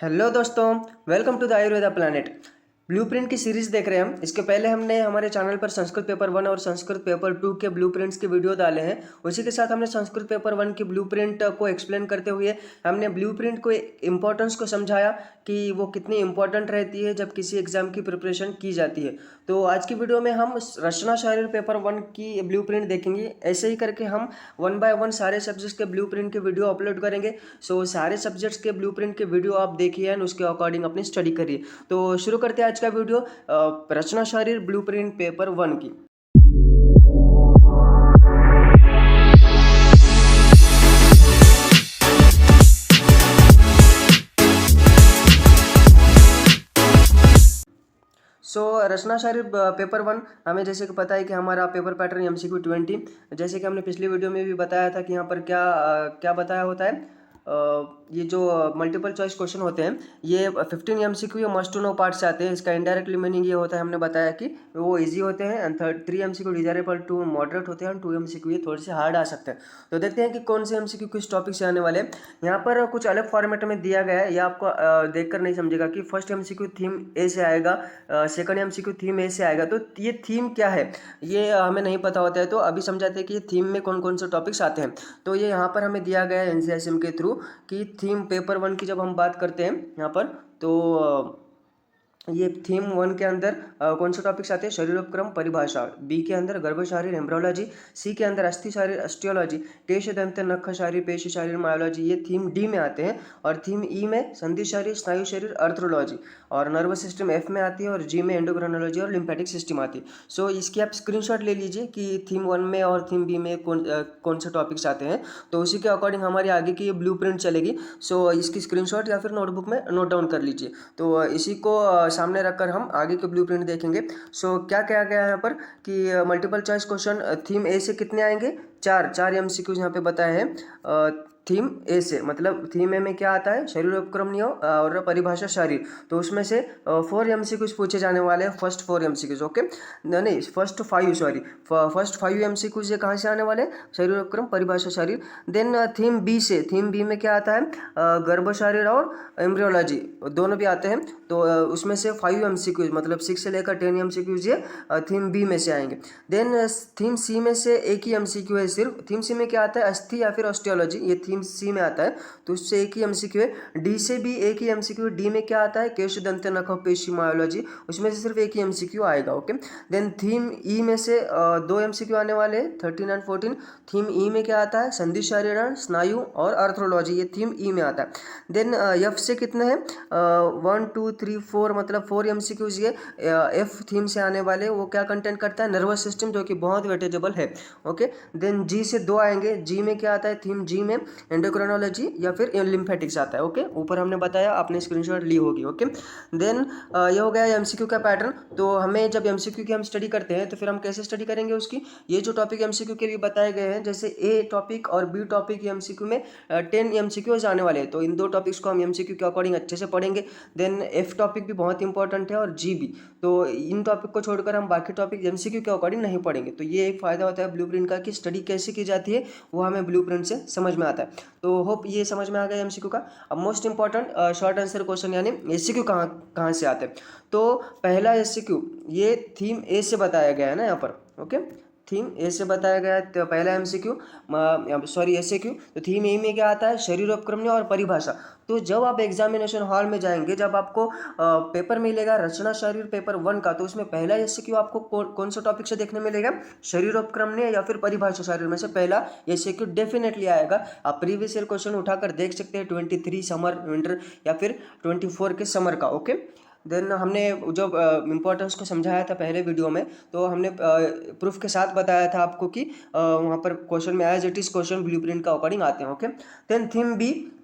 Hello दोस्तों, welcome to the Ayurveda planet. Blueprint की series देख रहे हैं हम। इसके पहले हमने हमारे चैनल पर संस्कृत पेपर 1 और संस्कृत पेपर 2 के ब्लूप्रिंट्स के वीडियो डाले हैं। उसी के साथ हमने संस्कृत पेपर 1 की ब्लूप्रिंट को एक्सप्लेन करते हुए हमने ब्लूप्रिंट को इम्पोर्टेंस को समझाया कि वो कितनी इंपॉर्टेंट रहती है जब किसी एग्जाम की प्रिपरेशन की जाती है। तो आज की वीडियो में हम रचना शारीर पेपर 1 की ब्लूप्रिंट देखेंगे। ऐसे ही करके हम 1 बाय 1 सारे सब्जेक्ट्स के ब्लूप्रिंट के वीडियो अपलोड करेंगे। सो सारे सब्जेक्ट्स के ब्लूप्रिंट के वीडियो आप देखिए एंड उसके अकॉर्डिंग अपनी स्टडी करिए। तो शुरू करते हैं आज का वीडियो रचना शारीर ब्लूप्रिंट पेपर 1 की। रचना शारीर पेपर 1 हमें जैसे कि पता है कि हमारा पेपर पैटर्न MCQ 20, जैसे कि हमने पिछली वीडियो में भी बताया था कि यहाँ पर क्या क्या बताया होता है। ये जो मल्टीपल चॉइस क्वेश्चन होते हैं ये 15 MCQ या मस्ट टू नो पार्ट से आते हैं। इसका इनडायरेक्टली मीनिंग ये होता है, हमने बताया कि वो इजी होते हैं and 3 MCQ desirable to moderate होते हैं, 2 MCQ ये थोड़े से हार्ड आ सकते हैं। तो देखते हैं कि कौन से MCQ किस टॉपिक से आने वाले हैं। यहाँ पर कुछ अलग फॉर्मेट में दिया गया है, ये आपको देखकर नहीं समझेगा कि फर्स्ट MCQ थीम ए से आएगा, सेकंड MCQ थीम ए से आएगा। तो ये थीम क्या है ये हमें नहीं पता होता है। तो अभी समझाते हैं कि थीम में कौन कौन से टॉपिक्स आते हैं। तो ये यहाँ पर हमें दिया गया है NCSM के थ्रू कि थीम पेपर 1 की जब हम बात करते हैं यहाँ पर, तो ये थीम 1 के अंदर कौन से टॉपिक्स आते हैं। शरीरोपक्रम परिभाषा, बी के अंदर गर्भ शारीर एम्ब्रोलॉजी, सी के अंदर अस्थि शारीर ऑस्टियोलॉजी, केश दंत नख शारीर पेशी शारीर मायोलॉजी, ये थीम डी में आते हैं। और थीम ई में संधि शारीर स्नायु शरीर अर्थरोलॉजी, और नर्वस सिस्टम एफ में आती है, और जी में एंडोक्राइनोलॉजी और लिम्फेटिक सिस्टम आती है। सो इसकी आप स्क्रीनशॉट ले लीजिए कि थीम 1 में और थीम बी में कौन से टॉपिक्स आते हैं। तो उसी के अकॉर्डिंग हमारी आगे की ये ब्लूप्रिंट चलेगी। सो इसकी स्क्रीनशॉट या फिर नोटबुक में नोट डाउन कर लीजिए। तो इसी को सामने रखकर हम आगे के ब्लूप्रिंट देखेंगे। सो क्या क्या गया है यहाँ पर कि मल्टीपल चॉइस क्वेश्चन थीम ए से कितने आएंगे, चार MCQ यहाँ पे बताए हैं। थीम ए से मतलब थीम ए में क्या आता है, शरीरोपक्रम नियम और परिभाषा शारीर। तो उसमें से 4 MCQs पूछे जाने वाले हैं, फर्स्ट 4 MCQs। ओके, नहीं फर्स्ट 5 सॉरी, फर्स्ट 5 MCQs ये कहाँ से आने वाले, शरीरोपक्रम परिभाषा शारीर। देन थीम बी से, थीम बी में क्या आता है, गर्भ शारीर और एम्ब्रियोलॉजी दोनों भी आते हैं। तो उसमें से 5 MCQs मतलब 6 से लेकर 10 MCQs ये थीम बी में से आएंगे। देन थीम सी में से एक ही MCQ है सिर्फ। थीम सी में क्या आता है, अस्थि या फिर ऑस्टियोलॉजी, ये थीम सी में आता है, तो उससे एक ही MCQ है। डी से भी एक ही MCQ, डी में क्या आता है, केश दंत नख पेशी मायोलॉजी, उसमें से सिर्फ एक ही MCQ आएगा। ओके, देन थीम ई में से 2 MCQ आने वाले हैं, 13 एंड 14। थीम ई में क्या आता है, संधि शारीर स्नायु और अर्थरोलॉजी, ये थीम ई में आता है। देन एफ से कितने हैं, 1 2 3 4 मतलब 4 MCQs ये एफ थीम से आने वाले। वो क्या कंटेंट करता है, नर्वस सिस्टम, जो कि बहुत वेटेजेबल है। ओके, देन जी से 2 आएंगे। जी में क्या आता है, थीम जी में एंडोक्राइनोलॉजी या फिर लिम्फेटिक्स आता है। ओके, ऊपर हमने बताया, आपने स्क्रीनशॉट ली होगी। ओके, देन ये हो गया MCQ का पैटर्न। तो हमें जब MCQ की हम स्टडी करते हैं तो फिर हम कैसे स्टडी करेंगे उसकी, ये जो टॉपिक MCQ के लिए बताए गए हैं, जैसे ए टॉपिक और बी टॉपिक MCQ में 10 MCQs आने वाले हैं। तो इन दो टॉपिक्स को हम MCQ के अकॉर्डिंग अच्छे से पढ़ेंगे। देन एफ टॉपिक भी बहुत इंपॉर्टेंट है, और जी भी। तो इन टॉपिक को छोड़कर हम बाकी टॉपिक MCQ के अकॉर्डिंग नहीं पढ़ेंगे। तो ये एक फ़ायदा होता है ब्लूप्रिंट का कि स्टडी कैसे की जाती है वो हमें ब्लूप्रिंट से समझ में आता है। तो होप ये समझ में आ गया MCQ का। अब most important short answer question यानी SCQ कहाँ से आते हैं। तो पहला SCQ ये थीम ए से बताया गया है ना यहाँ पर। ओके, थीम ए से बताया गया है। तो पहला MCQ सॉरी SCQ, तो थीम ए में क्या आता है, शरीरोपक्रम और परिभाषा। तो जब आप एग्जामिनेशन हॉल में जाएंगे, जब आपको पेपर मिलेगा रचना शरीर पेपर 1 का, तो उसमें पहला SCQ आपको कौन सा टॉपिक से देखने मिलेगा, शरीरोपक्रम या फिर परिभाषा शारीर में से पहला SCQ डेफिनेटली आएगा। आप प्रीवियस ईयर क्वेश्चन उठाकर देख सकते हैं, 23 समर विंटर या फिर 24 के समर का। ओके, देन हमने जब इम्पोर्टेंस को समझाया था पहले वीडियो में, तो हमने प्रूफ के साथ बताया था आपको कि वहाँ पर क्वेश्चन में as it is question blueprint का अकॉर्डिंग आते हैं। ओके, देन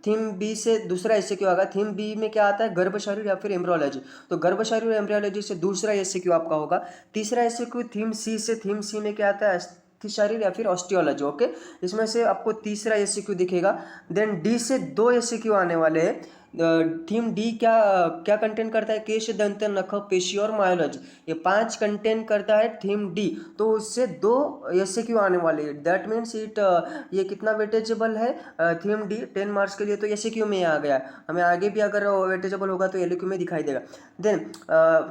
थीम बी से दूसरा SCQ आएगा। थीम बी में क्या आता है, गर्भ शारीर या फिर एम्ब्रियोलॉजी। तो गर्भ शारीर एम्ब्रियोलॉजी से दूसरा SCQ आपका होगा। तीसरा SCQ थीम सी से, थीम सी में क्या आता है, अस्थि शारीर या फिर ऑस्टियोलॉजी। ओके, इसमें से आपको तीसरा SCQ दिखेगा। देन डी से 2 SCQ आने वाले हैं। थीम डी क्या क्या कंटेंट करता है? केश, दंत, नख, पेशी और मायोलॉजी, ये 5 कंटेंट करता है थीम डी। तो उससे 2 एसएक्यू आने वाले हैं। दैट मीन्स इट ये कितना वेटेजेबल है थीम डी 10 मार्क्स के लिए, तो एसएक्यू में आ गया। हमें आगे भी अगर वेटेजेबल होगा तो एलक्यू में दिखाई देगा। देन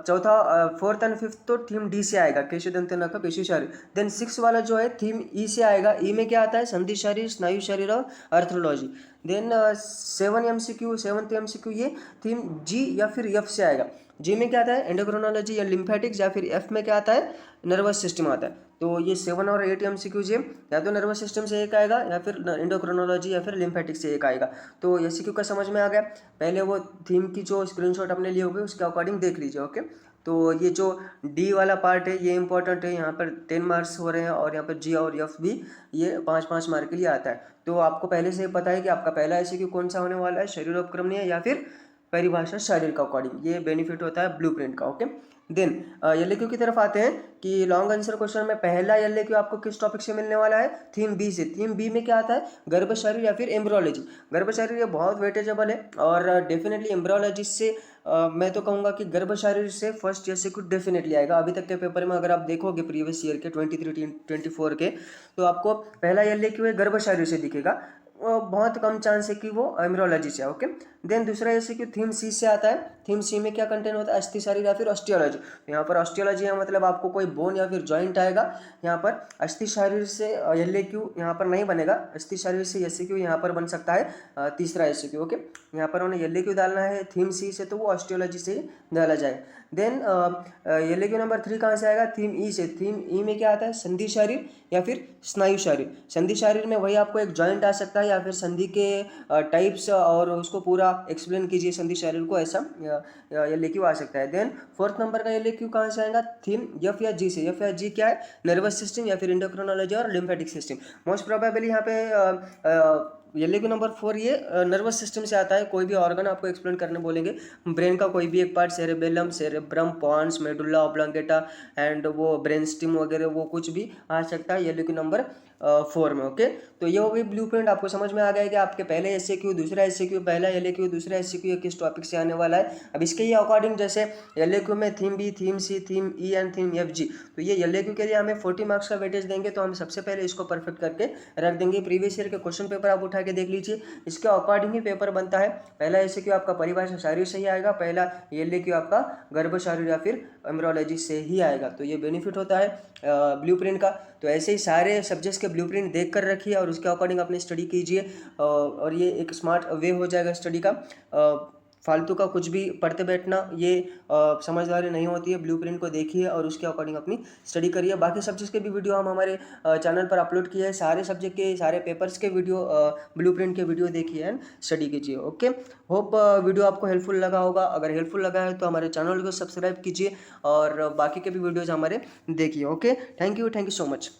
चौथा 4th एंड 5th तो थीम डी से आएगा, केश, दंत, नख, पेशी, शरीर। देन 6 वाला जो है थीम ई से आएगा। ई में क्या आता है? संधि शरीर, स्नायु शरीर और अर्थोलॉजी। देन 7th एमसीक्यू ये थीम जी या फिर एफ से आएगा। जी में क्या आता है? एंडोक्रोनोलॉजी या लिम्फेटिक्स, या फिर एफ में क्या आता है? नर्वस सिस्टम आता है। तो ये 7 और 8 एमसीक्यू जे या तो नर्वस सिस्टम से एक आएगा, या फिर एंडोक्रोनोलॉजी या फिर लिम्फेटिक्स से एक आएगा। तो एमसीक्यू का समझ में आ गया। पहले वो थीम की जो स्क्रीनशॉट अपने लिए होगी उसके अकॉर्डिंग देख लीजिए। ओके, तो ये जो डी वाला पार्ट है ये इंपॉर्टेंट है, यहाँ पर 10 मार्क्स हो रहे हैं, और यहाँ पर जी और एफ भी ये 5-5 मार्क के लिए आता है। तो आपको पहले से पता है कि आपका पहला एमसीक्यू कौन सा होने वाला है, शरीरोपक्रमणीय या फिर परिभाषा शारीर का अकॉर्डिंग। ये बेनिफिट होता है ब्लूप्रिंट का। ओके, देन एलएक्यू की तरफ आते हैं कि लॉन्ग आंसर क्वेश्चन में पहला एलएक्यू आपको किस टॉपिक से मिलने वाला है? थीम बी से। थीम बी में क्या आता है? गर्भ शरीर या फिर एम्ब्रियोलॉजी। गर्भ शरीर ये बहुत वेटेजेबल है, और डेफिनेटली एम्ब्रियोलॉजी से मैं तो कहूँगा कि गर्भ शरीर से फर्स्ट एमसीक्यू डेफिनेटली आएगा। अभी तक के पेपर में अगर आप देखोगे प्रीवियस ईयर के 23-24 के, तो आपको पहला एलएक्यू है गर्भ शरीर से दिखेगा। बहुत कम चांस है कि वो एम्ब्रियोलॉजी से है। ओके, देन दूसरा एमसीक्यू थीम सी से आता है। थीम सी में क्या कंटेंट होता है? अस्थि शरीर या फिर ऑस्टियोलॉजी। तो यहाँ पर ऑस्टियोलॉजी है मतलब आपको कोई बोन या फिर जॉइंट आएगा। यहाँ पर अस्थि शरीर से एलएक्यू यहाँ पर नहीं बनेगा, अस्थि शरीर से एमसीक्यू यहाँ पर बन सकता है तीसरा एमसीक्यू। ओके, यहाँ पर उन्हें एलएक्यू डालना है थीम सी से, तो वो ऑस्टियोलॉजी से ही डाला जाएगा। देन एलएक्यू नंबर 3 कहाँ से आएगा? थीम ई से। थीम ई में क्या आता है? संधि शरीर या फिर स्नायु शरीर। संधि शरीर में वही आपको एक जॉइंट आ सकता है, या फिर संधि के टाइप्स, और उसको पूरा एक्सप्लेन कीजिए संधि शरीर को, ऐसा एलएक्यू आ सकता है। देन 4th नंबर का एलएक्यू कहाँ से आएगा? थीम एफ या जी से। एफ या जी क्या है? नर्वस सिस्टम या फिर एंडोक्रिनोलॉजी और लिम्फेटिक सिस्टम। मोस्ट प्रोबेबली यहाँ पे एलएक्यू नंबर 4 ये नर्वस सिस्टम से आता है। कोई भी ऑर्गन आपको एक्सप्लेन करने बोलेंगे, ब्रेन का कोई भी एक part, cerebellum, cerebrum, pons, medulla oblongata and वो ब्रेन स्टिम वगैरह, वो कुछ भी आ सकता है एलएक्यू नंबर 4 में। ओके, तो ये हो गई ब्लूप्रिंट। आपको समझ में आ गया है कि आपके पहले एसएक्यू, दूसरा एसएक्यू, पहला एलएक्यू, दूसरा एसएक्यू किस टॉपिक से आने वाला है। अब इसके ही अकॉर्डिंग जैसे एलएक्यू में theme B, theme C, theme E and theme F G, तो ये एलएक्यू के लिए हमें 40 मार्क्स का वेटेज देंगे। तो हम सबसे पहले इसको परफेक्ट करके रख देंगे। प्रीवियस ईयर के क्वेश्चन पेपर आप उठा के देख लीजिए, इसके अकॉर्डिंग ही पेपर बनता है। पहला एमसीक्यू आपका परिभाषा शारीर से ही आएगा, पहला एलएक्यू आपका गर्भ शारीर या फिर एम्ब्रियोलॉजी से ही आएगा। तो ये बेनिफिट होता है ब्लूप्रिंट का। तो ऐसे ही सारे सब्जेक्ट्स के ब्लूप्रिंट देख कर रखिए और उसके अकॉर्डिंग अपनी स्टडी कीजिए, और ये एक स्मार्ट वे हो जाएगा स्टडी का। फालतू का कुछ भी पढ़ते बैठना ये समझदारी नहीं होती है। ब्लूप्रिंट को देखिए और उसके अकॉर्डिंग अपनी स्टडी करिए। बाकी सब्जेक्ट्स के भी वीडियो हम हमारे चैनल पर अपलोड किए हैं। सारे सब्जेक्ट के सारे पेपर्स के वीडियो, ब्लूप्रिंट के वीडियो देखिए एंड स्टडी कीजिए। ओके, होप वीडियो आपको हेल्पफुल लगा होगा। अगर हेल्पफुल लगा है तो हमारे चैनल को सब्सक्राइब कीजिए और बाकी के भी वीडियोज़ हमारे देखिए। Okay, thank you so much.